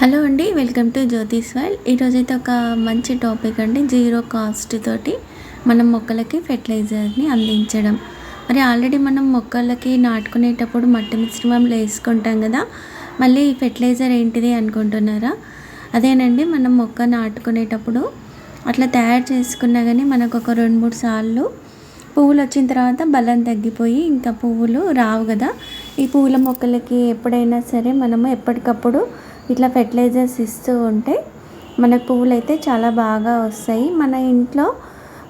Hello అండి, welcome to జ్యోతిస్ world. ఈరోజైతే ఒక మంచి టాపిక్ అండి, జీరో కాస్ట్ తోటి మనం మొక్కలకి ఫెర్టిలైజర్ని అందించడం. మరి ఆల్రెడీ మనం మొక్కలకి నాటుకునేటప్పుడు మట్టి మిశ్రమంలో వేసుకుంటాం కదా, మళ్ళీ ఫెర్టిలైజర్ ఏంటిది అనుకుంటున్నారా? అదేనండి, మనం మొక్క నాటుకునేటప్పుడు అట్లా తయారు చేసుకున్నా కానీ మనకు ఒక 2-3 సార్లు పువ్వులు వచ్చిన తర్వాత బలం తగ్గిపోయి ఇంకా పువ్వులు రావు కదా. ఈ పూల మొక్కలకి ఎప్పుడైనా సరే మనము ఎప్పటికప్పుడు ఇట్లా ఫెర్టిలైజర్స్ ఇస్తూ ఉంటే మనకు పువ్వులు అయితే చాలా బాగా వస్తాయి. మన ఇంట్లో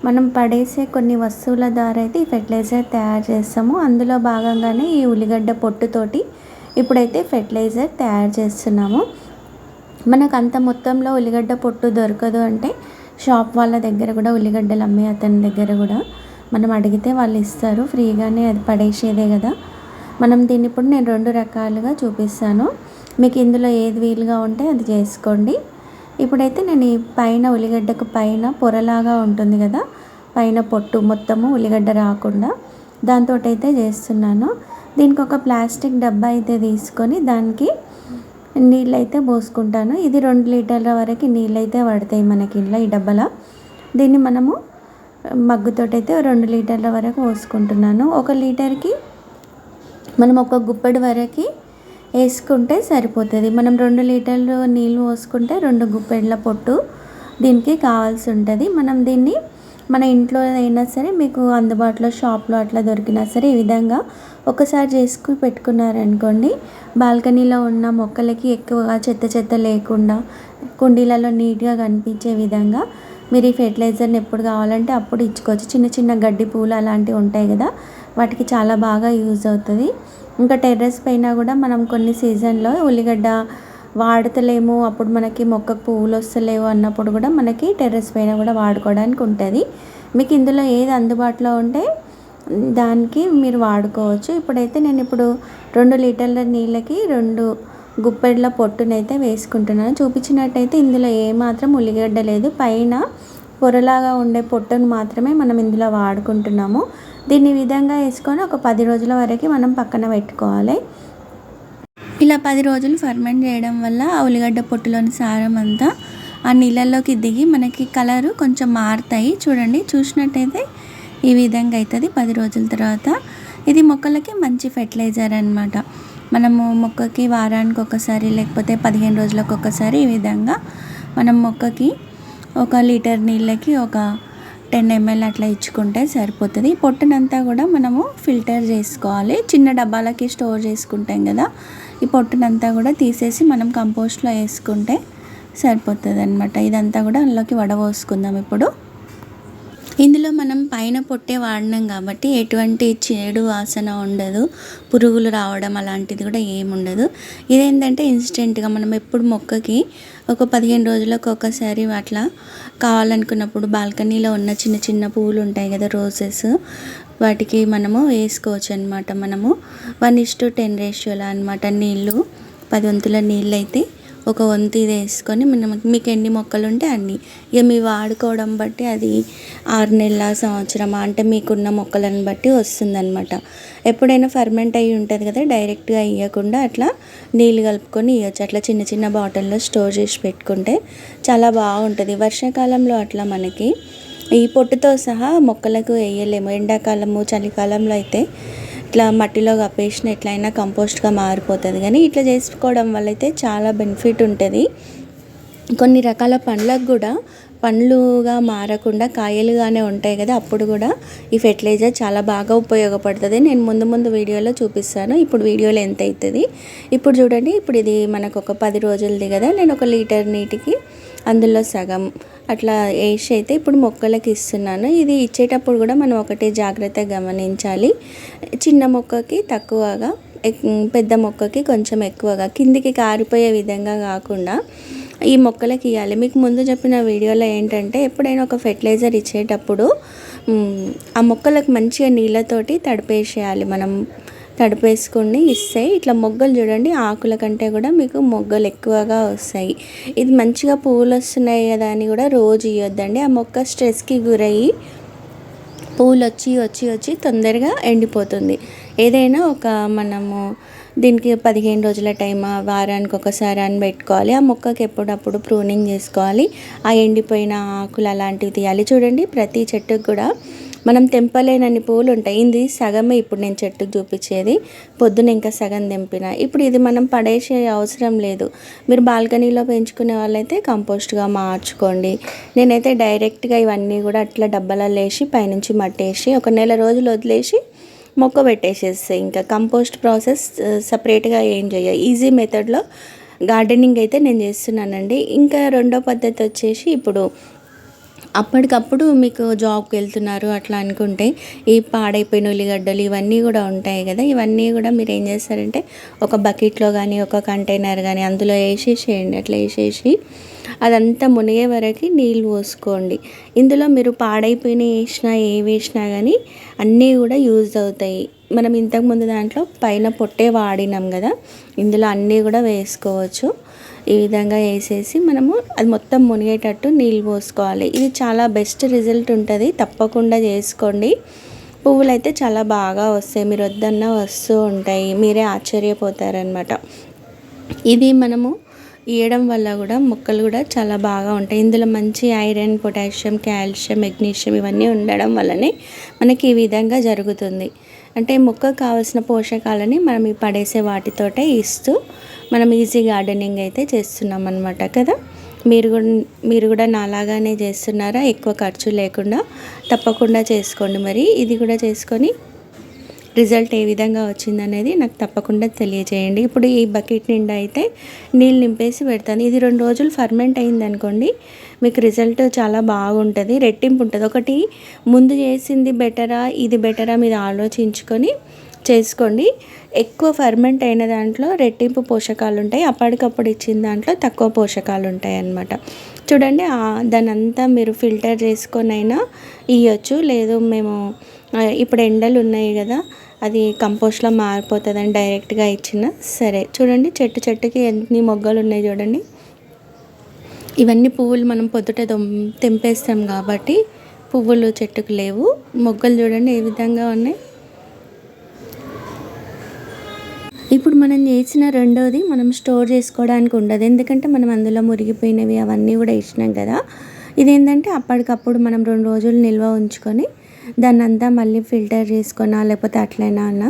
మనం పడేసే కొన్ని వస్తువుల ద్వారా అయితే ఈ ఫెర్టిలైజర్ తయారు చేస్తాము. అందులో భాగంగానే ఈ ఉల్లిగడ్డ పొట్టుతోటి ఇప్పుడైతే ఫెర్టిలైజర్ తయారు చేస్తున్నాము. మనకు అంత మొత్తంలో ఉల్లిగడ్డ పొట్టు దొరకదు అంటే షాప్ వాళ్ళ దగ్గర కూడా, ఉల్లిగడ్డలు అమ్మే అతని దగ్గర కూడా మనం అడిగితే వాళ్ళు ఇస్తారు ఫ్రీగానే. అది పడేసేదే కదా. మనం దీన్ని ఇప్పుడు నేను 2 రకాలుగా చూపిస్తాను. మీకు ఇందులో ఏది వీలుగా ఉంటే అది చేసుకోండి. ఇప్పుడైతే నేను ఈ పైన ఉల్లిగడ్డకు పైన పొరలాగా ఉంటుంది కదా, పైన పొట్టు మొత్తము ఉల్లిగడ్డ రాకుండా దాంతో అయితే చేస్తున్నాను. దీనికి ఒక ప్లాస్టిక్ డబ్బా అయితే తీసుకొని దానికి నీళ్ళు అయితే పోసుకుంటాను. ఇది 2 లీటర్ల వరకు నీళ్ళు అయితే పడతాయి మనకి ఇంట్లో ఈ డబ్బాలో. దీన్ని మనము మగ్గుతోటైతే 2 లీటర్ల వరకు పోసుకుంటున్నాను. 1 లీటర్కి మనం ఒక గుప్పెడు వరకు వేసుకుంటే సరిపోతుంది. మనం 2 లీటర్లు నీళ్ళు పోసుకుంటే 2 గుప్పెళ్ళ పొట్టు దీనికి కావాల్సి ఉంటుంది. మనం దీన్ని మన ఇంట్లో అయినా సరే, మీకు అందుబాటులో షాప్లో అట్లా దొరికినా సరే ఈ విధంగా ఒకసారి చేసుకుని పెట్టుకున్నారనుకోండి, బాల్కనీలో ఉన్న మొక్కలకి ఎక్కువగా చెత్త చెత్త లేకుండా కుండీలలో నీట్గా కనిపించే విధంగా మీరు ఈ ఫెర్టిలైజర్ని ఎప్పుడు కావాలంటే అప్పుడు ఇచ్చుకోవచ్చు. చిన్న చిన్న గడ్డి పూలు అలాంటివి ఉంటాయి కదా, వాటికి చాలా బాగా యూజ్ అవుతుంది. ఇంకా టెర్రస్ పైన కూడా మనం కొన్ని సీజన్లో ఉల్లిగడ్డ వాడతలేము, అప్పుడు మనకి మొక్కకు పువ్వులు వస్తలేవు అన్నప్పుడు కూడా మనకి టెర్రస్ పైన కూడా వాడుకోవడానికి ఉంటుంది. మీకు ఇందులో ఏది అందుబాటులో ఉంటే దానికి మీరు వాడుకోవచ్చు. ఇప్పుడైతే నేను 2 లీటర్ల నీళ్ళకి 2 గుప్పెళ్ళ పొట్టునైతే వేసుకుంటున్నాను. చూపించినట్టయితే ఇందులో ఏమాత్రం ఉల్లిగడ్డ లేదు, పైన పొరలాగా ఉండే పొట్టును మాత్రమే మనం ఇందులో వాడుకుంటున్నాము. దీన్ని విధంగా వేసుకొని ఒక 10 రోజుల వరకు మనం పక్కన పెట్టుకోవాలి. ఇలా 10 రోజులు ఫర్మెంట్ చేయడం వల్ల ఆ ఉల్లిగడ్డ పొట్టులోని సారం అంతా ఆ నీళ్ళల్లోకి దిగి మనకి కలరు కొంచెం మారుతాయి. చూడండి, చూసినట్టయితే ఈ విధంగా అవుతుంది 10 రోజుల తర్వాత. ఇది మొక్కలకి మంచి ఫెర్టిలైజర్ అనమాట. మనము మొక్కకి వారానికి ఒకసారి లేకపోతే 15 రోజులకు ఒకసారి ఈ విధంగా మనం మొక్కకి 1 లీటర్ నీళ్ళకి ఒక 10 ml అట్లా ఇచ్చుకుంటే సరిపోతుంది. ఈ పొట్టునంతా కూడా మనము ఫిల్టర్ చేసుకోవాలి. చిన్న డబ్బాలకి స్టోర్ చేసుకుంటాం కదా, ఈ పొట్టునంతా కూడా తీసేసి మనం కంపోస్ట్లో వేసుకుంటే సరిపోతుంది అనమాట. ఇదంతా కూడా అందులోకి వడపోసుకుందాం. ఇప్పుడు ఇందులో మనం పైన పొట్టే వాడినాం కాబట్టి ఎటువంటి చెడు వాసన ఉండదు, పురుగులు రావడం అలాంటిది కూడా ఏముండదు. ఇదేంటంటే ఇన్స్టెంట్గా మనం ఎప్పుడు మొక్కకి ఒక 15 రోజులకు ఒకసారి అట్లా కావాలనుకున్నప్పుడు బాల్కనీలో ఉన్న చిన్న చిన్న పువ్వులు ఉంటాయి కదా, రోజెస్, వాటికి మనము వేసుకోవచ్చు అనమాట. మనము 1:10 రేషియోలో అనమాట. నీళ్ళు 10 వంతుల నీళ్ళు అయితే 1 వంతు ఇది వేసుకొని మీకు ఎన్ని మొక్కలు ఉంటే అన్ని, ఇక మీ వాడుకోవడం బట్టి అది 6 నెలల సంవత్సరం అంటే మీకున్న మొక్కలను బట్టి వస్తుందన్నమాట. ఎప్పుడైనా ఫర్మెంట్ అయ్యి ఉంటుంది కదా, డైరెక్ట్గా ఇవ్వకుండా అట్లా నీళ్ళు కలుపుకొని ఇవ్వచ్చు. అట్లా చిన్న చిన్న బాటిల్లో స్టోర్ చేసి పెట్టుకుంటే చాలా బాగుంటుంది. వర్షాకాలంలో అట్లా మనకి ఈ పొట్టుతో సహా మొక్కలకు వేయలేము. ఎండాకాలము చలికాలంలో అయితే ఇట్లా మట్టిలో కప్పేసిన ఎట్లయినా కంపోస్ట్గా మారిపోతుంది. కానీ ఇట్లా చేసుకోవడం వల్ల అయితే చాలా బెనిఫిట్ ఉంటుంది. కొన్ని రకాల పండ్లకు కూడా పండ్లుగా మారకుండా కాయలుగానే ఉంటాయి కదా, అప్పుడు కూడా ఈ ఫెర్టిలైజర్ చాలా బాగా ఉపయోగపడుతుంది. నేను ముందు వీడియోలో చూపిస్తాను. ఇప్పుడు వీడియోలో ఎంత అవుతుంది ఇప్పుడు చూడండి. ఇప్పుడు ఇది మనకు ఒక 10 రోజులది కదా, నేను 1 లీటర్ నీటికి అందులో సగం అట్లా వేసి అయితే ఇప్పుడు మొక్కలకి ఇస్తున్నాను. ఇది ఇచ్చేటప్పుడు కూడా మనం ఒకటే జాగ్రత్తగా గమనించాలి. చిన్న మొక్కకి తక్కువగా, పెద్ద మొక్కకి కొంచెం ఎక్కువగా, కిందికి కారిపోయే విధంగా కాకుండా ఈ మొక్కలకి ఇవ్వాలి. మీకు ముందు చెప్పిన వీడియోలో ఏంటంటే ఎప్పుడైనా ఒక ఫెర్టిలైజర్ ఇచ్చేటప్పుడు ఆ మొక్కలకు మంచిగా నీళ్ళతోటి తడిపేసేయాలి. మనం తడిపేసుకొని ఇస్తే ఇట్లా మొగ్గలు చూడండి, ఆకుల కంటే కూడా మీకు మొగ్గలు ఎక్కువగా వస్తాయి. ఇది మంచిగా పువ్వులు వస్తున్నాయి కదా అని కూడా రోజు ఇవ్వద్దండి. ఆ మొక్క స్ట్రెస్కి గురయ్యి పువ్వులు వచ్చి తొందరగా ఎండిపోతుంది. ఏదైనా ఒక మనము దీనికి 15 రోజుల టైమా, వారానికి ఒకసారి అని పెట్టుకోవాలి. ఆ మొక్కకి ఎప్పుడప్పుడు ప్రూనింగ్ చేసుకోవాలి. ఆ ఎండిపోయిన ఆకులు అలాంటివి తీయాలి. చూడండి ప్రతి చెట్టుకు కూడా మనం తెంపలేనన్ని పూలు ఉంటాయి. ఇది సగమే ఇప్పుడు నేను చెట్టుకు చూపించేది. పొద్దున ఇంకా సగం తెంపిన. ఇప్పుడు ఇది మనం పడేసే అవసరం లేదు. మీరు బాల్కనీలో పెంచుకునే వాళ్ళైతే కంపోస్ట్గా మార్చుకోండి. నేనైతే డైరెక్ట్గా ఇవన్నీ కూడా అట్లా డబ్బాలలో వేసి పైనుంచి మట్టేసి ఒక నెల రోజులు వదిలేసి మొక్క పెట్టేసేస్తాయి. ఇంకా కంపోస్ట్ ప్రాసెస్ సపరేట్గా ఏం చేయ, ఈజీ మెథడ్లో గార్డెనింగ్ అయితే నేను చేస్తున్నానండి. ఇంకా రెండో పద్ధతి వచ్చేసి, ఇప్పుడు అప్పటికప్పుడు మీకు జాబ్కి వెళ్తున్నారు అట్లా అనుకుంటే ఈ పాడైపోయిన ఉల్లిగడ్డలు ఇవన్నీ కూడా ఉంటాయి కదా, ఇవన్నీ కూడా మీరు ఏం చేస్తారంటే ఒక బకెట్లో కానీ ఒక కంటైనర్ కానీ అందులో వేసేసేయండి. అట్లా వేసేసి అదంతా మునిగే వరకు నీళ్ళు పోసుకోండి. ఇందులో మీరు పాడైపోయిన వేసినా ఏ వేసినా కానీ అన్నీ కూడా యూజ్ అవుతాయి. మనం ఇంతకుముందు దాంట్లో పైన పొట్టే వాడినాం కదా, ఇందులో అన్నీ కూడా వేసుకోవచ్చు. ఈ విధంగా వేసేసి మనము అది మొత్తం మునిగేటట్టు నీళ్ళు పోసుకోవాలి. ఇది చాలా బెస్ట్ రిజల్ట్ ఉంటుంది, తప్పకుండా చేసుకోండి. పువ్వులు అయితే చాలా బాగా వస్తాయి, మీరు వద్దన్నా వస్తూ ఉంటాయి, మీరే ఆశ్చర్యపోతారనమాట. ఇది మనము వేయడం వల్ల కూడా మొక్కలు కూడా చాలా బాగా ఉంటాయి. ఇందులో మంచి ఐరన్, పొటాషియం, కాల్షియం, మెగ్నీషియం ఇవన్నీ ఉండడం వల్లనే మనకి ఈ విధంగా జరుగుతుంది. అంటే మొక్కకు కావాల్సిన పోషకాలని మనం ఈ పడేసే వాటితోటే ఇస్తూ మనం ఈజీ గార్డెనింగ్ అయితే చేస్తున్నాం అన్నమాట కదా. మీరు కూడా నాలాగానే చేస్తున్నారా? ఎక్కువ ఖర్చు లేకుండా తప్పకుండా చేసుకోండి. మరి ఇది కూడా చేసుకొని రిజల్ట్ ఏ విధంగా వచ్చిందనేది నాకు తప్పకుండా తెలియజేయండి. ఇప్పుడు ఈ బకెట్ నిండా అయితే నీళ్ళు నింపేసి పెడతాను. ఇది 2 రోజులు ఫర్మెంట్ అయింది అనుకోండి, మీకు రిజల్ట్ చాలా బాగుంటుంది, రెట్టింపు ఉంటుంది. ఒకటి ముందు చేసింది బెటరా ఇది బెటరా మీరు ఆలోచించుకొని చేసుకోండి. ఎక్కువ ఫర్మెంట్ అయిన దాంట్లో రెట్టింపు పోషకాలు ఉంటాయి, అప్పటికప్పుడు ఇచ్చిన దాంట్లో తక్కువ పోషకాలు ఉంటాయి అన్నమాట. చూడండి దాని అంతా మీరు ఫిల్టర్ చేసుకొని అయినా ఇవ్వచ్చు. లేదు మేము ఇప్పుడు ఎండలు ఉన్నాయి కదా, అది కంపోస్ట్లో మారిపోతుందని డైరెక్ట్గా ఇచ్చిన సరే. చూడండి చెట్టుకి ఎన్ని మొగ్గలు ఉన్నాయి చూడండి. ఇవన్నీ పువ్వులు మనం పొద్దుట తెంపేస్తాం కాబట్టి పువ్వులు చెట్టుకు లేవు. మొగ్గలు చూడండి ఏ విధంగా ఉన్నాయి. ఇప్పుడు మనం చేసిన రెండోది మనం స్టోర్ చేసుకోవడానికి ఉండదు, ఎందుకంటే మనం అందులో మురిగిపోయినవి అవన్నీ కూడా వేసినాం కదా. ఇదేంటంటే అప్పటికప్పుడు మనం 2 రోజులు నిల్వ ఉంచుకొని దాన్ని అంతా మళ్ళీ ఫిల్టర్ చేసుకున్నా లేకపోతే అట్లయినా అన్న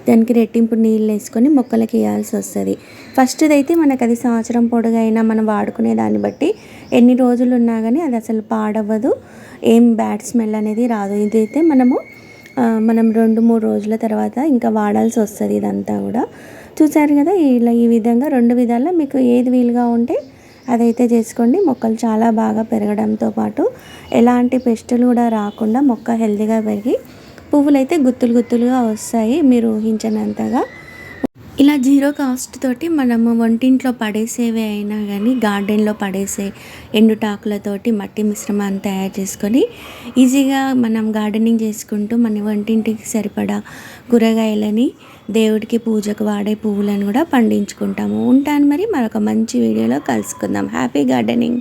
దానికి రెట్టింపు నీళ్ళు వేసుకొని మొక్కలకి వేయాల్సి వస్తుంది. ఫస్ట్ది అయితే మనకు అది సంవత్సరం పొడుగైనా మనం వాడుకునే దాన్ని బట్టి ఎన్ని రోజులు ఉన్నా కానీ అది అసలు పాడవ్వదు, ఏం బ్యాడ్ స్మెల్ అనేది రాదు. ఇదైతే మనం 2-3 రోజుల తర్వాత ఇంకా వాడాల్సి వస్తుంది. ఇదంతా కూడా చూసారు కదా. ఈ విధంగా 2 విధాల్లో మీకు ఏది వీలుగా ఉంటే అదైతే చేసుకోండి. మొక్కలు చాలా బాగా పెరగడంతో పాటు ఎలాంటి పెస్టులు కూడా రాకుండా మొక్క హెల్తీగా పెరిగి పువ్వులు అయితే గుత్తులుగా వస్తాయి, మీరు ఊహించినంతగా. ఇలా జీరో కాస్ట్ తోటి మనము వంటింట్లో పడేసేవి అయినా కానీ గార్డెన్లో పడేసే ఎండుటాకులతోటి మట్టి మిశ్రమాన్ని తయారు చేసుకొని ఈజీగా మనం గార్డెనింగ్ చేసుకుంటూ మన వంటింటికి సరిపడా కూరగాయలని, దేవుడికి పూజకు వాడే పువ్వులను కూడా పండించుకుంటాము. ఉంటాను మరి మరొక మంచి వీడియోలో కలుసుకుందాం. Happy gardening.